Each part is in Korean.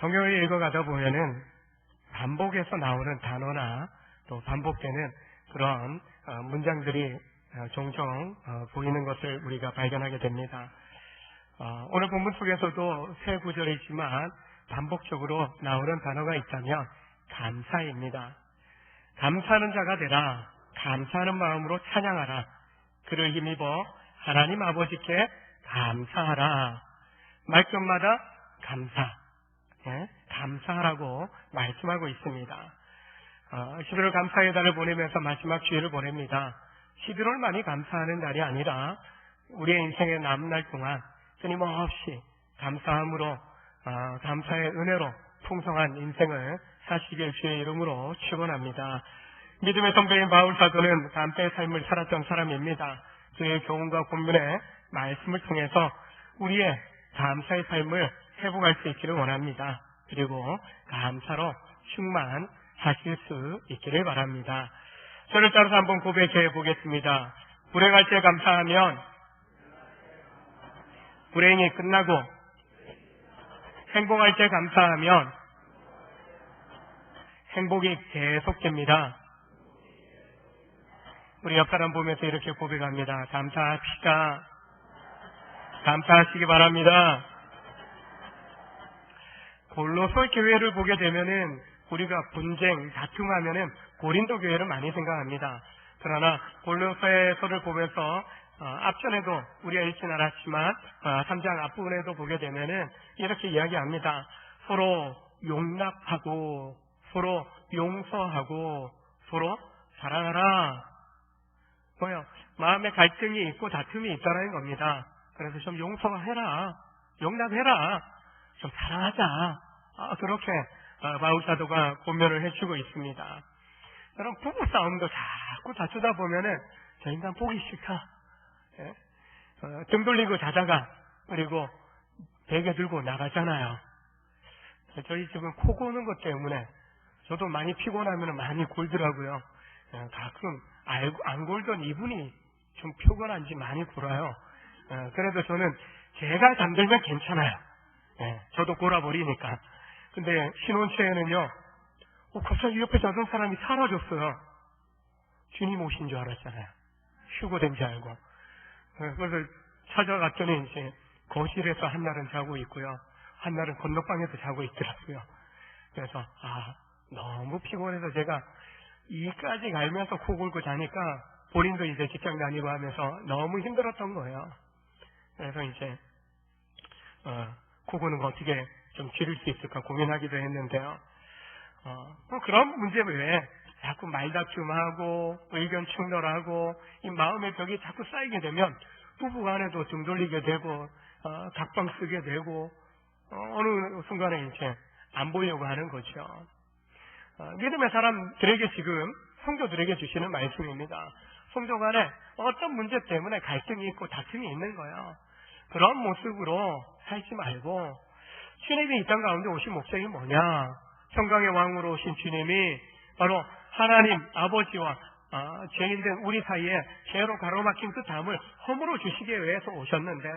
성경을 읽어가다 보면은 반복해서 나오는 단어나 또 반복되는 그런 문장들이 종종 보이는 것을 우리가 발견하게 됩니다. 오늘 본문 속에서도 세 구절이지만 반복적으로 나오는 단어가 있다면 감사입니다. 감사하는 자가 되라. 감사하는 마음으로 찬양하라. 그를 힘입어 하나님 아버지께 감사하라. 말끝마다 감사, 감사하라고 말씀하고 있습니다. 11월 감사의 달을 보내면서 마지막 주일을 보냅니다. 11월만이 감사하는 달이 아니라 우리의 인생의 남날 동안 끊임없이 감사함으로 감사의 은혜로 풍성한 인생을 사시길 주의 이름으로 축원합니다. 믿음의 선배인 바울 사도는 감사의 삶을 살았던 사람입니다. 그의 교훈과 본문의 말씀을 통해서 우리의 감사의 삶을 회복할 수 있기를 원합니다. 그리고 감사로 충만하실 수 있기를 바랍니다. 저를 따라서 한번 고백해 보겠습니다. 불행할 때 감사하면 불행이 끝나고, 행복할 때 감사하면 행복이 계속됩니다. 우리 옆 사람 보면서 이렇게 고백합니다. 감사합시다. 감사하시기 바랍니다. 골로새 교회를 보게 되면은 우리가 분쟁, 다툼하면은 고린도 교회를 많이 생각합니다. 그러나 골로새서를 보면서 앞전에도 우리가 읽진 않았지만 3장 앞부분에도 보게 되면은 이렇게 이야기합니다. 서로 용납하고, 서로 용서하고, 서로 사랑하라. 마음에 갈등이 있고 다툼이 있다는 겁니다. 그래서 좀 용서해라, 용납해라, 좀 사랑하자. 그렇게 바울 사도가 권면을 해주고 있습니다. 여러분, 부부 싸움도 자꾸 다투다 보면은 저 인간 보기 싫다. 등 돌리고 자다가 그리고 베개 들고 나가잖아요. 저희 집은 코 고는 것 때문에 저도 많이 피곤하면 많이 골더라고요. 가끔 안 골던 이분이 좀 피곤한지 많이 골아요. 그래도 저는 제가 잠들면 괜찮아요. 저도 골아버리니까. 근데 신혼초에는요, 갑자기 옆에 자던 사람이 사라졌어요. 주님 오신 줄 알았잖아요. 휴고된 줄 알고. 그래서 찾아갔더니 이제 거실에서 한 날은 자고 있고요, 한 날은 건너방에서 자고 있더라고요. 그래서 너무 피곤해서 제가 이까지 갈면서 코 골고 자니까 본인도 이제 직장 다니고 하면서 너무 힘들었던 거예요. 그래서 이제 코 고는 거 어떻게 좀 줄일 수 있을까 고민하기도 했는데요. 그런 문제 외에 자꾸 말다툼하고 의견 충돌하고 이 마음의 벽이 자꾸 쌓이게 되면 부부간에도 등 돌리게 되고 각방 쓰게 되고 어느 순간에 이제 안 보이려고 하는 거죠. 믿음의 사람들에게 지금 성도들에게 주시는 말씀입니다. 성도 간에 어떤 문제 때문에 갈등이 있고 다툼이 있는 거예요. 그런 모습으로 살지 말고 주님이 이 땅 가운데 오신 목적이 뭐냐? 평강의 왕으로 오신 주님이 바로 하나님 아버지와 죄인된 우리 사이에 죄로 가로막힌 그 담을 허물어 주시기 위해서 오셨는데,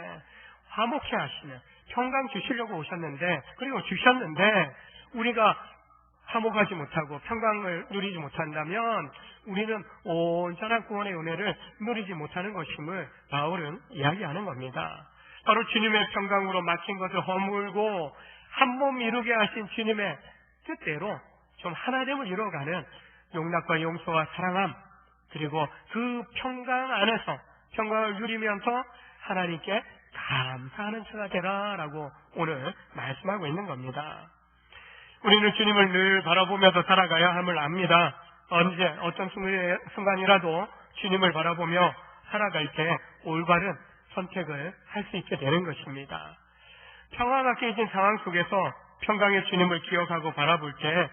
화목케 하시는 평강 주시려고 오셨는데, 그리고 주셨는데 우리가 화목하지 못하고 평강을 누리지 못한다면 우리는 온전한 구원의 은혜를 누리지 못하는 것임을 바울은 이야기하는 겁니다. 바로 주님의 평강으로 막힌 것을 허물고 한 몸 이루게 하신 주님의 뜻대로 좀 하나됨을 이루어가는 용납과 용서와 사랑함, 그리고 그 평강 안에서 평강을 누리면서 하나님께 감사하는 자가 되라라고 오늘 말씀하고 있는 겁니다. 우리는 주님을 늘 바라보면서 살아가야 함을 압니다. 언제 어떤 순간이라도 주님을 바라보며 살아갈 때 올바른 선택을 할 수 있게 되는 것입니다. 평화가 깨진 상황 속에서 평강의 주님을 기억하고 바라볼 때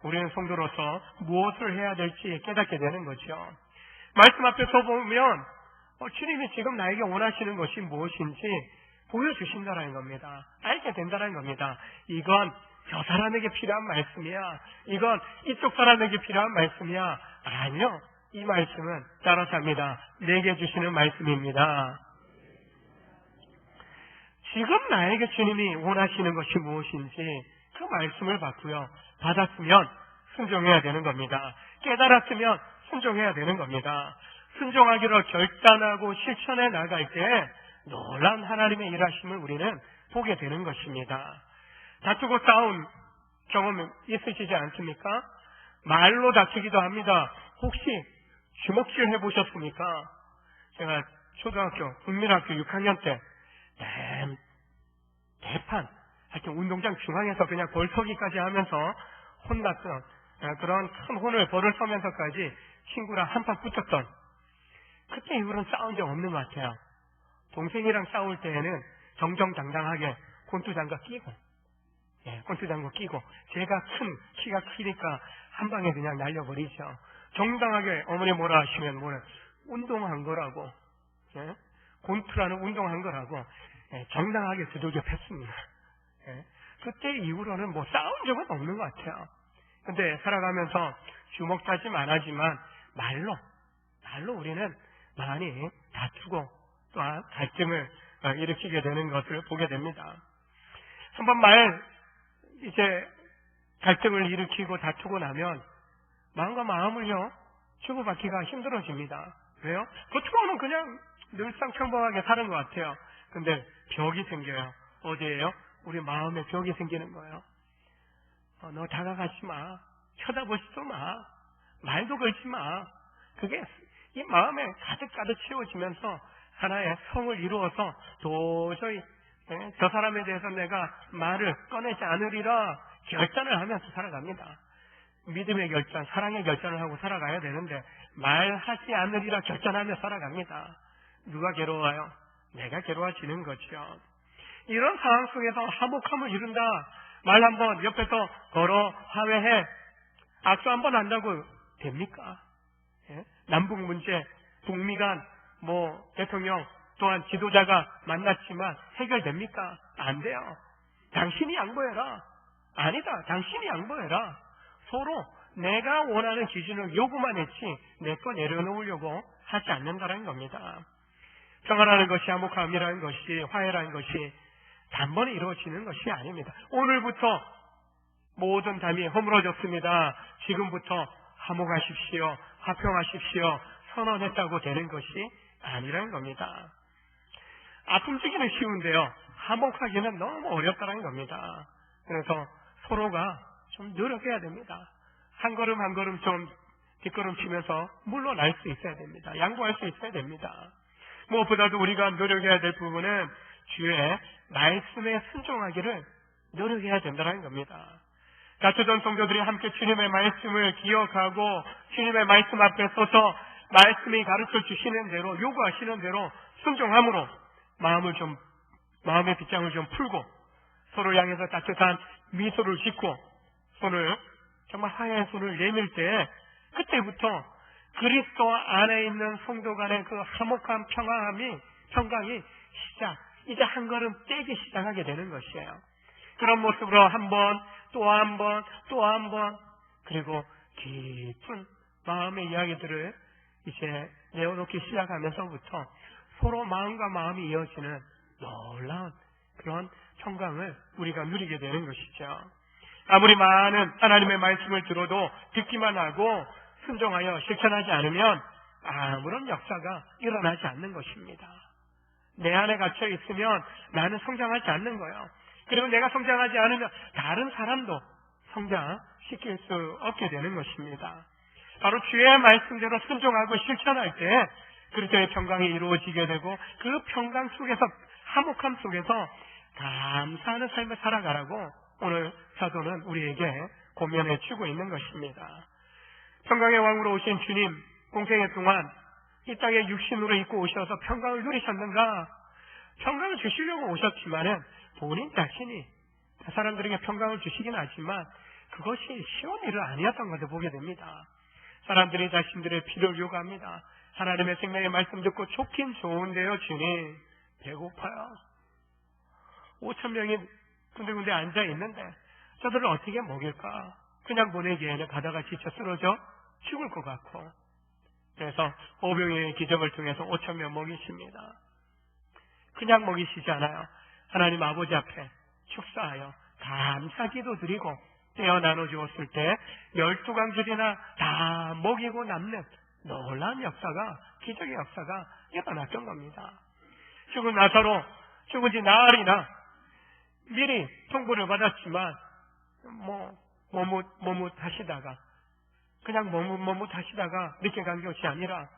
우리는 성도로서 무엇을 해야 될지 깨닫게 되는 거죠. 말씀 앞에서 보면 주님이 지금 나에게 원하시는 것이 무엇인지 보여주신다는 겁니다. 알게 된다는 겁니다. 이건 저 사람에게 필요한 말씀이야, 이건 이쪽 사람에게 필요한 말씀이야. 아니요, 이 말씀은 따라서 합니다. 내게 주시는 말씀입니다. 지금 나에게 주님이 원하시는 것이 무엇인지 그 말씀을 받고요. 받았으면 순종해야 되는 겁니다. 깨달았으면 순종해야 되는 겁니다. 순종하기로 결단하고 실천해 나갈 때 놀라운 하나님의 일하심을 우리는 보게 되는 것입니다. 다투고 싸운 경험 있으시지 않습니까? 말로 다투기도 합니다. 혹시 주먹질 해보셨습니까? 제가 초등학교, 국민학교 6학년 때 대판, 하여튼 운동장 중앙에서 그냥 벌서기까지 하면서 혼났던 그런 큰 혼을 벌을 서면서까지 친구랑 한판 붙었던, 그때 이후로는 싸운 적 없는 것 같아요. 동생이랑 싸울 때에는 정정당당하게 권투장갑 끼고, 권투장갑 끼고, 제가 키가 크니까 한 방에 그냥 날려버리죠. 정당하게 어머니 뭐라 하시면 운동한 거라고, 권투라는 운동한 거라고 정당하게 두들겨 팼습니다. 그때 이후로는 싸운 적은 없는 것 같아요. 근데 살아가면서 주먹다짐 안 하지만 말로 우리는 많이 다투고 또한 갈등을 일으키게 되는 것을 보게 됩니다. 한번 이제 갈등을 일으키고 다투고 나면 마음과 마음을요 주고받기가 힘들어집니다. 왜요? 겉으로는 그냥 늘상 평범하게 사는 것 같아요. 근데 벽이 생겨요. 어디예요? 우리 마음에 벽이 생기는 거예요. 너 다가가지 마. 쳐다보지도 마. 말도 걸지 마. 그게 이 마음에 가득가득 채워지면서 하나의 성을 이루어서 도저히 저 사람에 대해서 내가 말을 꺼내지 않으리라 결단을 하면서 살아갑니다. 믿음의 결단, 사랑의 결단을 하고 살아가야 되는데 말하지 않으리라 결단하며 살아갑니다. 누가 괴로워요? 내가 괴로워지는 거죠. 이런 상황 속에서 화목함을 이룬다. 말 한번 옆에서 걸어 화해해. 악수 한번 한다고 됩니까? 남북 문제, 북미 간 대통령 또한 지도자가 만났지만 해결됩니까? 안 돼요. 당신이 양보해라. 아니다. 당신이 양보해라. 서로 내가 원하는 기준을 요구만 했지 내 거 내려놓으려고 하지 않는다는 겁니다. 평화라는 것이, 화목함이라는 것이, 화해라는 것이 단번에 이루어지는 것이 아닙니다. 오늘부터 모든 담이 허물어졌습니다. 지금부터 화목하십시오. 화평하십시오. 선언했다고 되는 것이 아니라는 겁니다. 아픔지기는 쉬운데요. 화목하기는 너무 어렵다는 겁니다. 그래서 서로가 좀 노력해야 됩니다. 한 걸음 한 걸음 좀 뒷걸음치면서 물러날 수 있어야 됩니다. 양보할 수 있어야 됩니다. 무엇보다도 우리가 노력해야 될 부분은 주의 말씀에 순종하기를 노력해야 된다는 겁니다. 가초전 성도들이 함께 주님의 말씀을 기억하고 주님의 말씀 앞에 서서 말씀이 가르쳐 주시는 대로, 요구하시는 대로 순종함으로 마음의 빗장을 좀 풀고 서로 향해서 따뜻한 미소를 짓고 정말 화해의 손을 내밀 때 그때부터 그리스도 안에 있는 성도 간의 그 화목한 평강이 이제 한 걸음 떼기 시작하게 되는 것이에요. 그런 모습으로 한 번, 또 한 번, 또 한 번, 그리고 깊은 마음의 이야기들을 이제 내어놓기 시작하면서부터 서로 마음과 마음이 이어지는 놀라운 그런 평강을 우리가 누리게 되는 것이죠. 아무리 많은 하나님의 말씀을 들어도 듣기만 하고 순종하여 실천하지 않으면 아무런 역사가 일어나지 않는 것입니다. 내 안에 갇혀 있으면 나는 성장하지 않는 거예요. 그리고 내가 성장하지 않으면 다른 사람도 성장시킬 수 없게 되는 것입니다. 바로 주의 말씀대로 순종하고 실천할 때 그리스도의 평강이 이루어지게 되고 그 평강 속에서, 화목함 속에서 감사하는 삶을 살아가라고 오늘 사도는 우리에게 권면해 주고 있는 것입니다. 평강의 왕으로 오신 주님, 공생애 동안 이 땅에 육신으로 입고 오셔서 평강을 누리셨는가? 평강을 주시려고 오셨지만은 본인 자신이 사람들에게 평강을 주시긴 하지만 그것이 쉬운 일은 아니었던 것을 보게 됩니다. 사람들이 자신들의 피를 요구합니다. 하나님의 생명의 말씀 듣고 좋긴 좋은데요, 주님, 배고파요. 5,000명이 군데군데 앉아 있는데 저들을 어떻게 먹일까? 그냥 보내기에는 가다가 지쳐 쓰러져 죽을 것 같고, 그래서 오병이의 기적을 통해서 5,000명 먹이십니다. 그냥 먹이시지 않아요. 하나님 아버지 앞에 축사하여 감사기도 드리고 떼어 나눠주었을 때 12강줄이나 다 먹이고 남는 놀라운 역사가, 기적의 역사가 일어났던 겁니다. 죽은 나사로 죽은 지 나흘이나 미리 통보를 받았지만 머뭇하시다가 그냥 머뭇하시다가 늦게 간 것이 아니라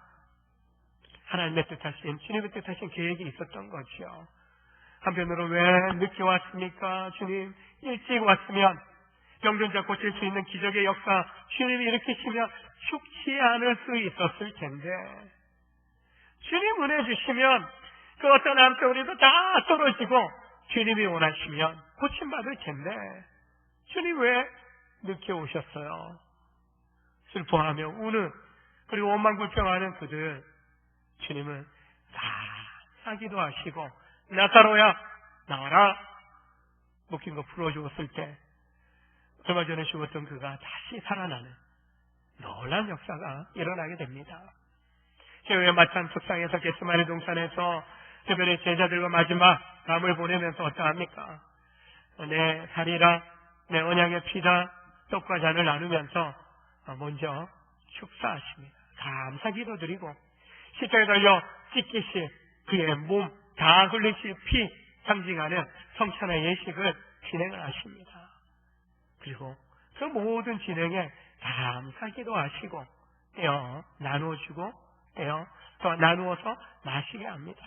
하나님의 뜻하신, 주님의 뜻하신 계획이 있었던 거지요. 한편으로 왜 늦게 왔습니까? 주님 일찍 왔으면 병든 고칠 수 있는 기적의 역사 주님이 일으키시면 죽지 않을 수 있었을 텐데, 주님 은혜 주시면 그 어떤 암덩어리도 다 떨어지고 주님이 원하시면 고침받을 텐데 주님 왜 늦게 오셨어요? 슬퍼하며 우는, 그리고 원망불평하는 그들, 주님은 다 사기도 하시고 나사로야 나와라 묶인 거 풀어주었을 때 얼마 전에 죽었던 그가 다시 살아나는 놀라운 역사가 일어나게 됩니다. 최후의 마찬 석상에서 겟세마네 동산에서 특별히 제자들과 마지막 밤을 보내면서 어떠합니까? 내 살이라 내 언약의 피다 떡과 잔을 나누면서 먼저 축사하십니다. 감사기도 드리고 십자가에 달려 찢기실 그의 몸 다 흘리실 피 상징하는 성찬의 예식을 진행을 하십니다. 그리고 그 모든 진행에 감사기도 하시고 떼어 나누어주고 떼어 또 나누어서 마시게 합니다.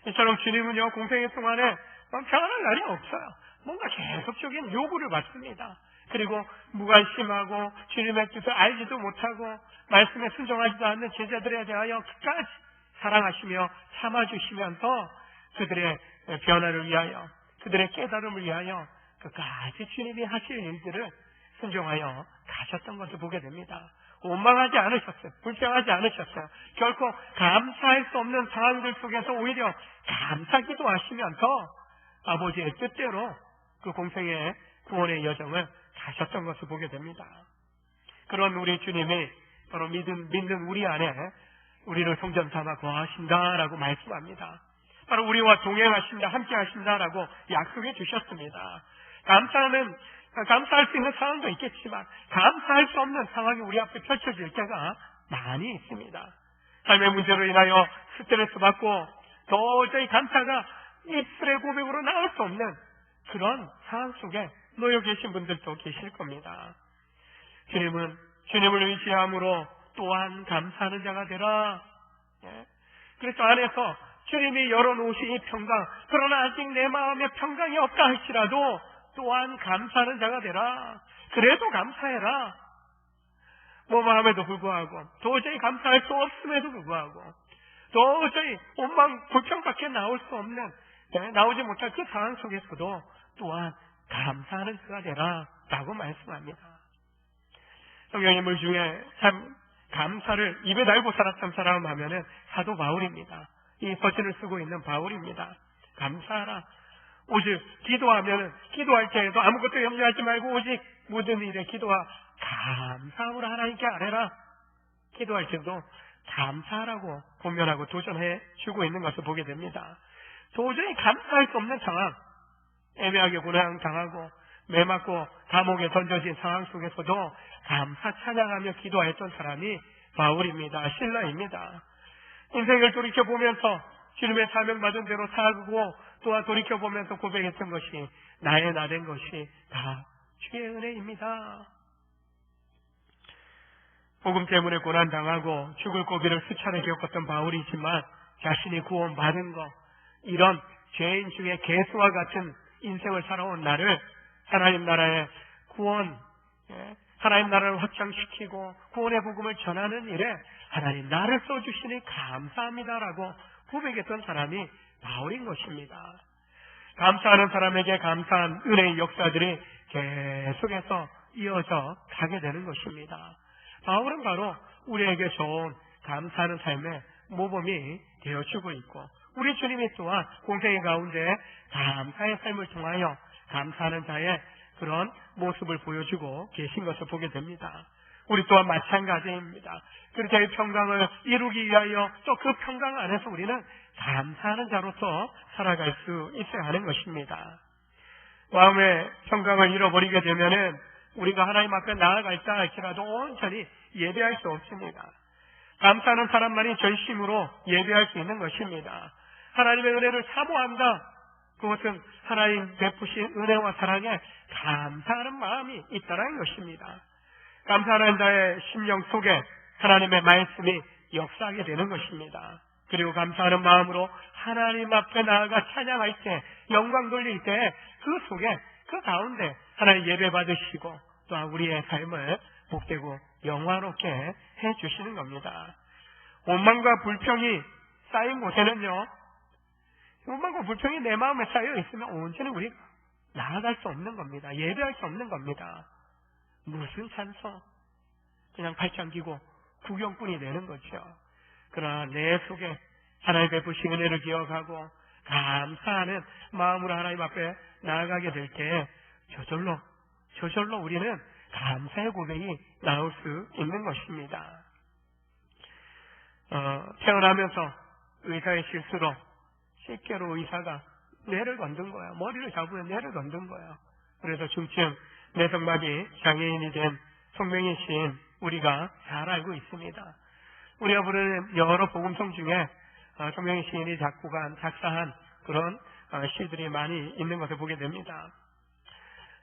이처럼 주님은요, 공생의 동안에 평안할 날이 없어요. 뭔가 계속적인 요구를 받습니다. 그리고 무관심하고 주님의 뜻을 알지도 못하고 말씀에 순종하지도 않는 제자들에 대하여 끝까지 사랑하시며 참아주시면서 그들의 변화를 위하여, 그들의 깨달음을 위하여 끝까지 주님이 하실 일들을 순종하여 가셨던 것을 보게 됩니다. 원망하지 않으셨어요. 불평하지 않으셨어요. 결코 감사할 수 없는 상황들 속에서 오히려 감사기도 하시면서 아버지의 뜻대로 그 공생의 구원의 여정을 가셨던 것을 보게 됩니다. 그런 우리 주님이 바로 믿는 우리 안에 우리를 성전 삼아 거하신다라고 말씀합니다. 바로 우리와 동행하신다, 함께 하신다라고 약속해 주셨습니다. 감사할 수 있는 상황도 있겠지만 감사할 수 없는 상황이 우리 앞에 펼쳐질 때가 많이 있습니다. 삶의 문제로 인하여 스트레스 받고 도저히 감사가 입술의 고백으로 나올 수 없는 그런 상황 속에 놓여 계신 분들도 계실 겁니다. 주님을 의지함으로 또한 감사하는 자가 되라. 그래서 안에서 주님이 열어놓으신 이 평강, 그러나 아직 내 마음에 평강이 없다 할지라도 또한 감사하는 자가 되라. 그래도 감사해라. 뭐뭐함에도 불구하고, 도저히 감사할 수 없음에도 불구하고, 도저히 원망 불평밖에 나올 수 없는, 나오지 못할 그 상황 속에서도 또한 감사하는 자가 되라 라고 말씀합니다. 성경인물 중에 참 감사를 입에 달고 살았던 사람 하면은 사도 바울입니다. 이 서신을 쓰고 있는 바울입니다. 감사하라. 오직 기도할 때에도 아무것도 염려하지 말고 오직 모든 일에 기도와 감사함으로 하나님께 아뢰라. 기도할 때도 감사하라고 권면하고 도전해 주고 있는 것을 보게 됩니다. 도저히 감사할 수 없는 상황, 애매하게 고난당하고 매맞고 감옥에 던져진 상황 속에서도 감사 찬양하며 기도했던 사람이 바울입니다. 실라입니다. 인생을 돌이켜보면서 주님의 사명받은 대로 살고 또한 돌이켜보면서 고백했던 것이 나의 나된 것이 다 주의 은혜입니다. 복음 때문에 고난당하고 죽을 고비를 수차례 겪었던 바울이지만 자신이 구원받은 것, 이런 죄인 중에 개수와 같은 인생을 살아온 나를 하나님 나라의 구원, 하나님 나라를 확장시키고 구원의 복음을 전하는 일에 하나님 나를 써주시니 감사합니다라고 고백했던 사람이 바울인 것입니다. 감사하는 사람에게 감사한 은혜의 역사들이 계속해서 이어져 가게 되는 것입니다. 바울은 바로 우리에게 좋은 감사하는 삶의 모범이 되어주고 있고, 우리 주님이 또한 공생의 가운데 감사의 삶을 통하여 감사하는 자의 그런 모습을 보여주고 계신 것을 보게 됩니다. 우리 또한 마찬가지입니다. 그렇게 평강을 이루기 위하여 또 그 평강 안에서 우리는 감사하는 자로서 살아갈 수 있어야 하는 것입니다. 마음의 평강을 잃어버리게 되면은 우리가 하나님 앞에 나아갈다 할지라도 온전히 예배할 수 없습니다. 감사하는 사람만이 전심으로 예배할 수 있는 것입니다. 하나님의 은혜를 사모한다. 그것은 하나님 베푸신 은혜와 사랑에 감사하는 마음이 있다는 것입니다. 감사하는 자의 심령 속에 하나님의 말씀이 역사하게 되는 것입니다. 그리고 감사하는 마음으로 하나님 앞에 나아가 찬양할 때, 영광 돌릴 때 그 속에, 그 가운데 하나님 예배 받으시고 또한 우리의 삶을 복되고 영화롭게 해주시는 겁니다. 원망과 불평이 쌓인 곳에는요, 원망과 불평이 내 마음에 쌓여 있으면 온전히 우리가 나아갈 수 없는 겁니다. 예배할 수 없는 겁니다. 무슨 찬송? 그냥 팔짱 끼고 구경꾼이 되는 거죠. 그러나 내 속에 하나님 베푸신 은혜를 기억하고 감사하는 마음으로 하나님 앞에 나아가게 될 때 저절로 우리는 감사의 고백이 나올 수 있는 것입니다. 태어나면서 의사의 실수로 실제로 의사가 뇌를 건든 거야. 머리를 잡으면 뇌를 건든 거야. 그래서 중증 뇌성마비 장애인이 된 송명희 시인 우리가 잘 알고 있습니다. 우리가 부르는 여러 복음성 중에 송명희 시인이 작사한 그런 시들이 많이 있는 것을 보게 됩니다.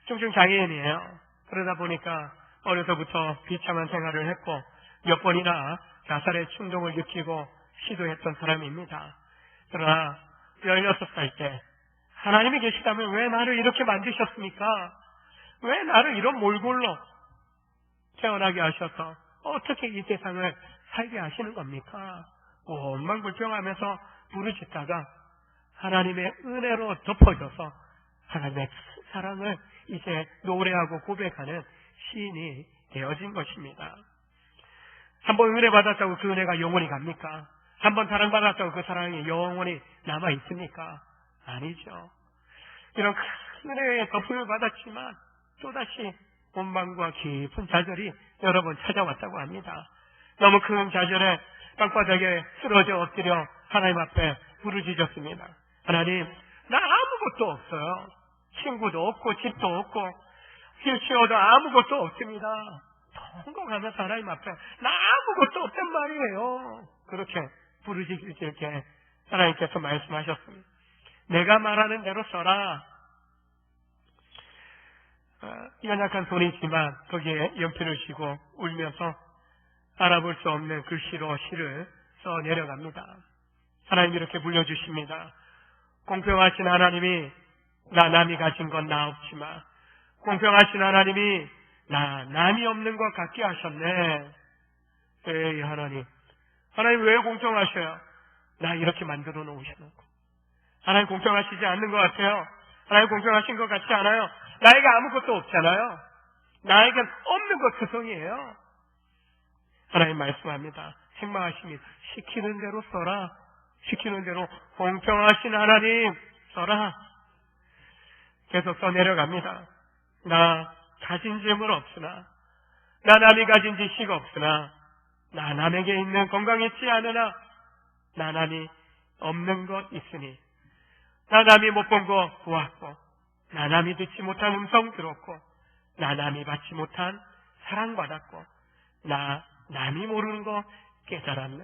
중증 장애인이에요. 그러다 보니까 어려서부터 비참한 생활을 했고 몇 번이나 자살의 충동을 느끼고 시도했던 사람입니다. 그러나 16살 때 하나님이 계시다면 왜 나를 이렇게 만드셨습니까? 왜 나를 이런 몰골로 태어나게 하셔서 어떻게 이 세상을 살게 하시는 겁니까? 원망불평하면서 부르짖다가 하나님의 은혜로 덮어져서 하나님의 사랑을 이제 노래하고 고백하는 시인이 되어진 것입니다. 한번 은혜 받았다고 그 은혜가 영원히 갑니까? 한번 사랑받았다고 그 사랑이 영원히 남아 있습니까? 아니죠. 이런 큰 은혜의 덮음을 받았지만 또다시 원망과 깊은 좌절이 여러 번 찾아왔다고 합니다. 너무 큰 좌절에 땅바닥에 쓰러져 엎드려 하나님 앞에 부르짖었습니다. 하나님, 나 아무것도 없어요. 친구도 없고 집도 없고 휠체어도 아무것도 없습니다. 통곡하면서 하나님 앞에 나 아무것도 없단 말이에요. 그렇게 부르짖을 때 하나님께서 말씀하셨습니다. 내가 말하는 대로 써라. 연약한 손이지만 거기에 연필을 쥐고 울면서 알아볼 수 없는 글씨로 시를 써 내려갑니다. 하나님 이렇게 불러주십니다. 공평하신 하나님이 나 남이 가진 건 나 없지만 공평하신 하나님이 나 남이 없는 것 같게 하셨네. 에이 하나님 왜 공평하셔요? 나 이렇게 만들어 놓으셔놓고 하나님 공평하시지 않는 것 같아요. 하나님 공평하신 것 같지 않아요. 나에게 아무것도 없잖아요. 나에겐 없는 것 투성이에요. 하나님 말씀합니다. 책망하심이 시키는 대로 써라. 시키는 대로 공평하신 하나님 써라. 계속 써내려갑니다. 나 가진 재물 없으나 나 남이 가진 지식 없으나 나 남에게 있는 건강 있지 않으나 나 남이 없는 것 있으니 나 남이 못 본 거 보았고 나 남이 듣지 못한 음성 들었고 나 남이 받지 못한 사랑받았고 나 남이 모르는 거 깨달았네.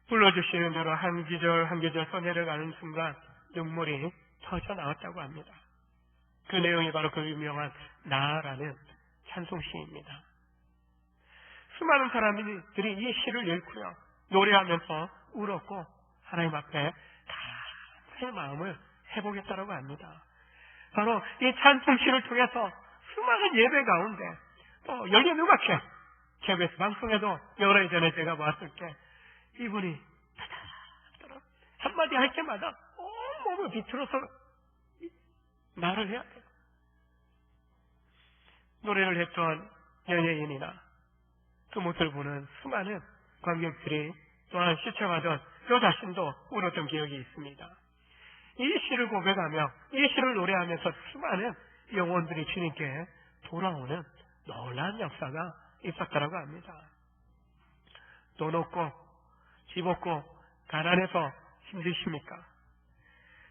불러주시는 대로 한 기절 한 기절 써내려가는 순간 눈물이 터져 나왔다고 합니다. 그 내용이 바로 그 유명한 나라는 찬송시입니다. 수많은 사람들이 이 시를 읽고요 노래하면서 울었고 하나님 앞에 감사의 마음을 해보겠다라고 합니다. 바로 이 찬송시를 통해서 수많은 예배 가운데 또 열린 음악회 KBS 방송에도 여러 해 전에 제가 봤을 때 이분이 따다다다 한마디 할 때마다 온몸을 비틀어서 말을 해야 돼요. 노래를 했던 연예인이나 그 모습을 보는 수많은 관객들이 또한 시청하던 저 자신도 울었던 기억이 있습니다. 이 시를 고백하며 이 시를 노래하면서 수많은 영혼들이 주님께 돌아오는 놀라운 역사가 있었다고 합니다. 돈 없고 집 없고 가난해서 힘드십니까?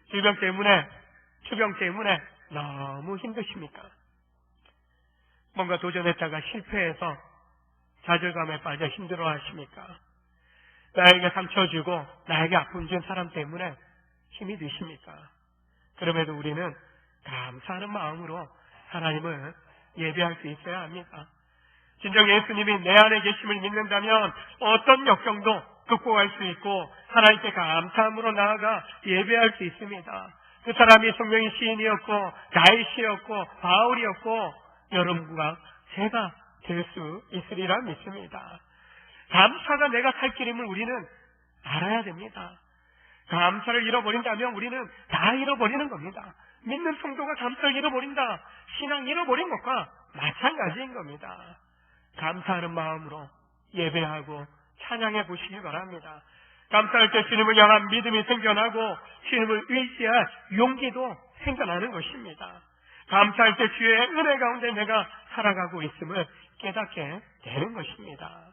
질병 때문에 투병 때문에 너무 힘드십니까? 뭔가 도전했다가 실패해서 좌절감에 빠져 힘들어 하십니까? 나에게 상처 주고 나에게 아픔 준 사람 때문에 힘이 드십니까? 그럼에도 우리는 감사하는 마음으로 하나님을 예배할 수 있어야 합니다. 진정 예수님이 내 안에 계심을 믿는다면 어떤 역경도 극복할 수 있고 하나님께 감사함으로 나아가 예배할 수 있습니다. 그 사람이 성령의 시인이었고 다윗이었고 바울이었고 여러분과 제가 될 수 있으리라 믿습니다. 감사가 내가 살 길임을 우리는 알아야 됩니다. 감사를 잃어버린다면 우리는 다 잃어버리는 겁니다. 믿는 성도가 감사를 잃어버린다. 신앙 잃어버린 것과 마찬가지인 겁니다. 감사하는 마음으로 예배하고 찬양해 보시기 바랍니다. 감사할 때 주님을 향한 믿음이 생겨나고 주님을 의지할 용기도 생겨나는 것입니다. 감사할 때 주의 은혜 가운데 내가 살아가고 있음을 깨닫게 되는 것입니다.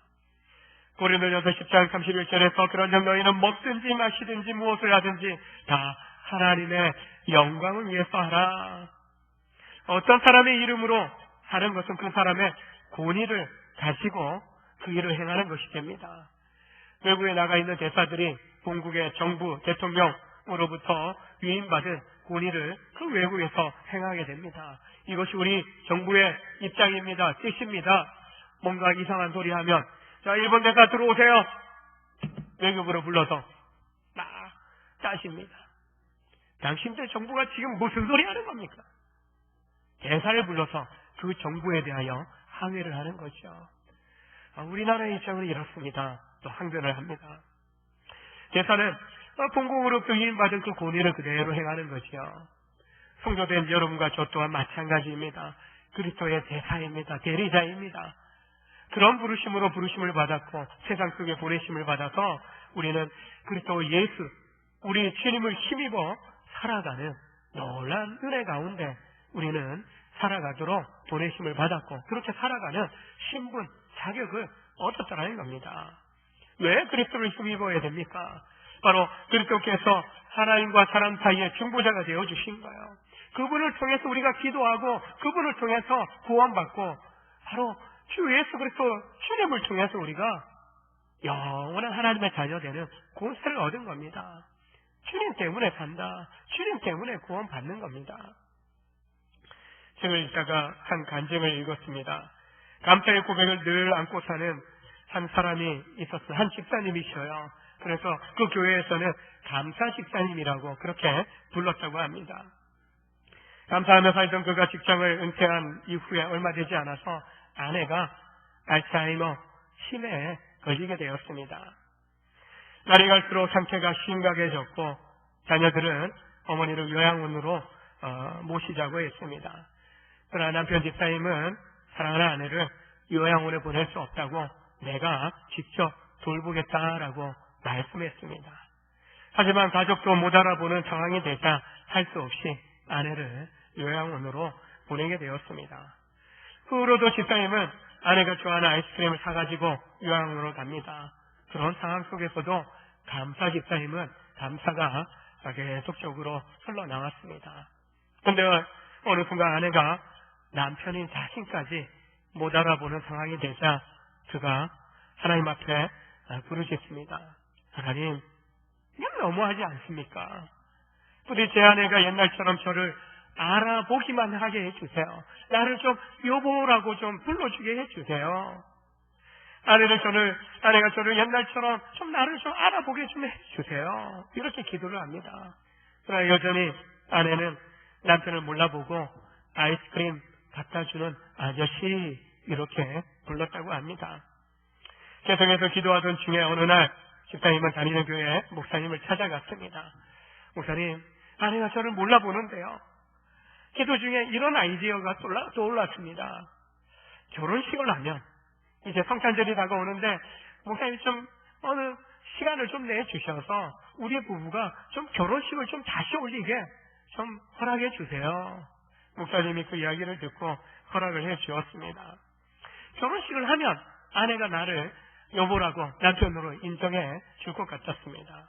고린도전서 10장 31절에서 그런즉 너희는 먹든지 마시든지 무엇을 하든지 다 하나님의 영광을 위해서 하라. 어떤 사람의 이름으로 하는 것은 그 사람의 권위를 가지고 그 일을 행하는 것이 됩니다. 외국에 나가 있는 대사들이 본국의 정부, 대통령으로부터 위임받은 권위를 그 외국에서 행하게 됩니다. 이것이 우리 정부의 입장입니다. 뜻입니다. 뭔가 이상한 소리 하면 자, 일본 대사 들어오세요. 외국으로 불러서 막 따십니다. 당신들 정부가 지금 무슨 소리 하는 겁니까? 대사를 불러서 그 정부에 대하여 항의를 하는 거죠. 우리나라의 입장은 이렇습니다. 또 항변을 합니다. 대사는 본국으로부터 위임받은 그 권위를 그대로 행하는 거죠. 성도된 여러분과 저 또한 마찬가지입니다. 그리스도의 대사입니다. 대리자입니다. 그런 부르심으로 부르심을 받았고 세상 속에 보내심을 받아서 우리는 그리스도 예수, 우리 주님을 힘입어 살아가는 놀라운 은혜 가운데 우리는 살아가도록 보내심을 받았고 그렇게 살아가는 신분, 자격을 얻었다는 겁니다. 왜 그리스도를 힘입어야 됩니까? 바로 그리스도께서 하나님과 사람 사이의 중보자가 되어주신 거예요. 그분을 통해서 우리가 기도하고 그분을 통해서 구원받고 바로 주 예수 그리스도 주님을 통해서 우리가 영원한 하나님의 자녀되는 권세를 얻은 겁니다. 주님 때문에 산다. 주님 때문에 구원받는 겁니다. 책을 읽다가 한 간증을 읽었습니다. 감사의 고백을 늘 안고 사는 한 사람이 있었어요. 한 집사님이셔요. 그래서 그 교회에서는 감사 집사님이라고 그렇게 불렀다고 합니다. 감사하며 살던 그가 직장을 은퇴한 이후에 얼마 되지 않아서 아내가 알츠하이머 치매에 걸리게 되었습니다. 날이 갈수록 상태가 심각해졌고 자녀들은 어머니를 요양원으로 모시자고 했습니다. 그러나 남편 집사님은 사랑하는 아내를 요양원에 보낼 수 없다고 내가 직접 돌보겠다라고 말씀했습니다. 하지만 가족도 못 알아보는 상황이 되자 할 수 없이 아내를 요양원으로 보내게 되었습니다. 그 후로도 집사님은 아내가 좋아하는 아이스크림을 사가지고 요양원으로 갑니다. 그런 상황 속에서도 감사 집사님은 감사가 계속적으로 흘러나왔습니다. 그런데 어느 순간 아내가 남편인 자신까지 못 알아보는 상황이 되자 그가 하나님 앞에 부르짖습니다. 하나님, 이건 너무하지 않습니까? 부디 제 아내가 옛날처럼 저를 알아보기만 하게 해주세요. 나를 좀 여보라고 좀 불러주게 해주세요. 아내가 저를 옛날처럼 좀 나를 좀 알아보게 좀 해주세요. 이렇게 기도를 합니다. 그러나 여전히 아내는 남편을 몰라보고 아이스크림 갖다주는 아저씨 이렇게 불렀다고 합니다. 계속해서 기도하던 중에 어느 날 집사님은 다니는 교회 목사님을 찾아갔습니다. 목사님, 아내가 저를 몰라보는데요. 기도 중에 이런 아이디어가 떠올랐습니다. 결혼식을 하면 이제 성탄절이 다가오는데 목사님이 좀 어느 시간을 좀 내주셔서 우리 부부가 좀 결혼식을 좀 다시 올리게 좀 허락해 주세요. 목사님이 그 이야기를 듣고 허락을 해 주었습니다. 결혼식을 하면 아내가 나를 여보라고 남편으로 인정해 줄 것 같았습니다.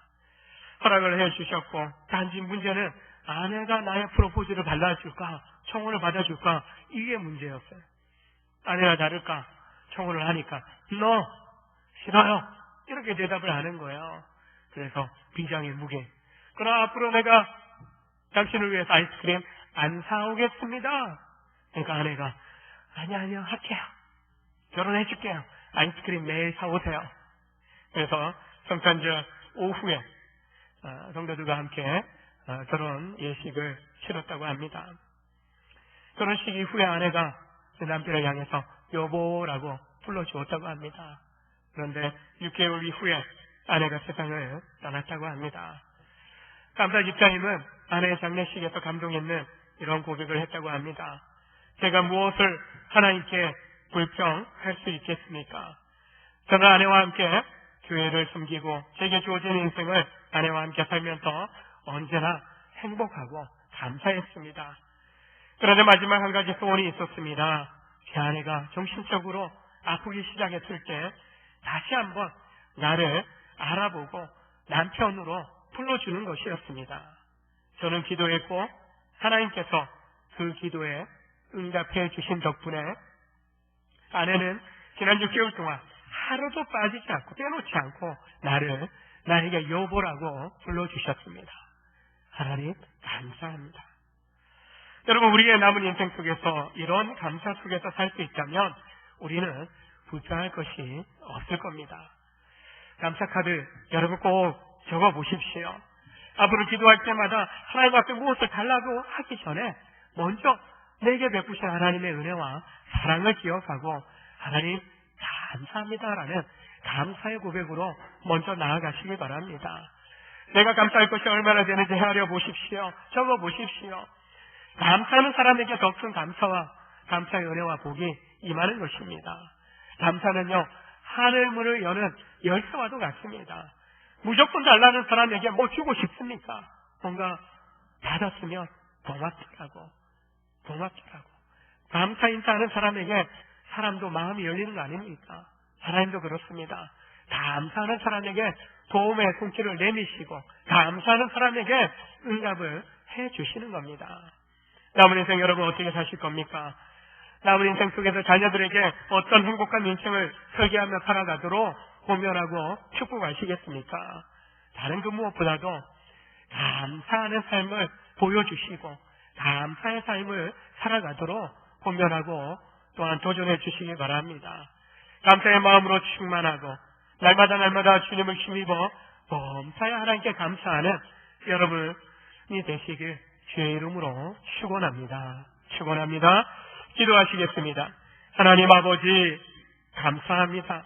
허락을 해 주셨고 단지 문제는 아내가 나의 프로포즈를 받아줄까? 청혼을 받아줄까? 이게 문제였어요. 아내가 다를까? 청혼을 하니까 No! 싫어요! 이렇게 대답을 하는 거예요. 그래서 비장의 무게. 그러나 앞으로 내가 당신을 위해서 아이스크림 안 사오겠습니다. 그러니까 아내가 아니요 할게요. 결혼해줄게요. 아이스크림 매일 사오세요. 그래서 성탄절 오후에 성도들과 함께 결혼 예식을 치렀다고 합니다. 결혼식 이후에 아내가 남편을 향해서 여보라고 불러주었다고 합니다. 그런데 6개월 이후에 아내가 세상을 떠났다고 합니다. 감사 집사님은 아내의 장례식에서 감동했는 이런 고백을 했다고 합니다. 제가 무엇을 하나님께 불평할 수 있겠습니까? 저는 아내와 함께 교회를 섬기고 제게 주어진 인생을 아내와 함께 살면서 언제나 행복하고 감사했습니다. 그런데 마지막 한 가지 소원이 있었습니다. 제 아내가 정신적으로 아프기 시작했을 때 다시 한번 나를 알아보고 남편으로 불러주는 것이었습니다. 저는 기도했고 하나님께서 그 기도에 응답해 주신 덕분에 아내는 지난 6개월 동안 하루도 빠지지 않고 빼놓지 않고 나에게 여보라고 불러주셨습니다. 하나님 감사합니다. 여러분, 우리의 남은 인생 속에서 이런 감사 속에서 살 수 있다면 우리는 불평할 것이 없을 겁니다. 감사 카드 여러분 꼭 적어 보십시오. 앞으로 기도할 때마다 하나님 앞에 무엇을 달라고 하기 전에 먼저 내게 베푸신 하나님의 은혜와 사랑을 기억하고 하나님 감사합니다라는 감사의 고백으로 먼저 나아가시기 바랍니다. 내가 감사할 것이 얼마나 되는지 헤아려 보십시오. 적어 보십시오. 감사하는 사람에게 더 큰 감사와 감사의 은혜와 복이 임하는 것입니다. 감사는요, 하늘문을 여는 열쇠와도 같습니다. 무조건 달라는 사람에게 뭐 주고 싶습니까? 뭔가 받았으면 고맙더라고. 감사 인사하는 사람에게 사람도 마음이 열리는 거 아닙니까? 하나님도 그렇습니다. 감사하는 사람에게 도움의 손길을 내미시고 감사하는 사람에게 응답을 해주시는 겁니다. 남은 인생 여러분 어떻게 사실 겁니까? 남은 인생 속에서 자녀들에게 어떤 행복한 인생을 설계하며 살아가도록 고면하고 축복하시겠습니까? 다른 그 무엇보다도 감사하는 삶을 보여주시고 감사의 삶을 살아가도록 고면하고 또한 도전해 주시기 바랍니다. 감사의 마음으로 충만하고 날마다 주님을 힘입어 범사에 하나님께 감사하는 여러분이 되시길 주의 이름으로 축원합니다. 기도하시겠습니다. 하나님 아버지 감사합니다.